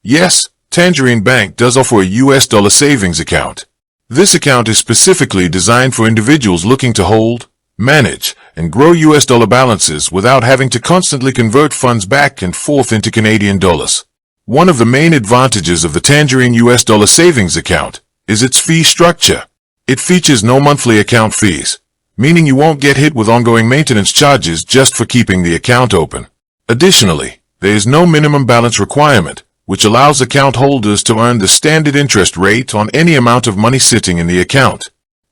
Yes, Tangerine Bank does offer a US dollar savings account. This account is specifically designed for individuals looking to hold, manage, and grow US dollar balances without having to constantly convert funds back and forth into Canadian dollars. One of the main advantages of the Tangerine US dollar savings account is its fee structure. It features no monthly account fees, meaning you won't get hit with ongoing maintenance charges just for keeping the account open. Additionally, there is no minimum balance requirement, which allows account holders to earn the standard interest rate on any amount of money sitting in the account.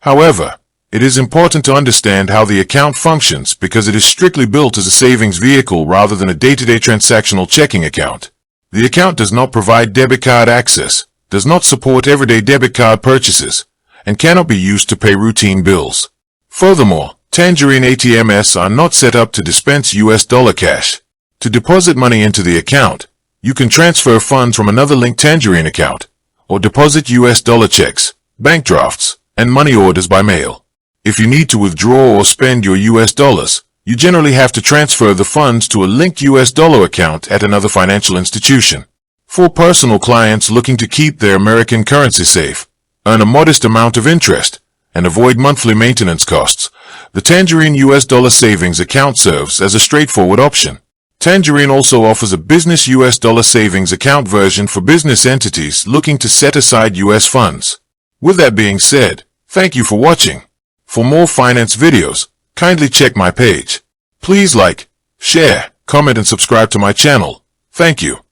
However, it is important to understand how the account functions because it is strictly built as a savings vehicle rather than a day-to-day transactional checking account. The account does not provide debit card access, does not support everyday debit card purchases, and cannot be used to pay routine bills. Furthermore, Tangerine ATMs are not set up to dispense US dollar cash. To deposit money into the account, you can transfer funds from another linked Tangerine account, or deposit US dollar checks, bank drafts, and money orders by mail. If you need to withdraw or spend your US dollars, you generally have to transfer the funds to a linked US dollar account at another financial institution. For personal clients looking to keep their American currency safe, earn a modest amount of interest, and avoid monthly maintenance costs, the Tangerine US dollar savings account serves as a straightforward option. Tangerine also offers a business US dollar savings account version for business entities looking to set aside US funds. With that being said, thank you for watching. For more finance videos, kindly check my page. Please like, share, comment and subscribe to my channel. Thank you.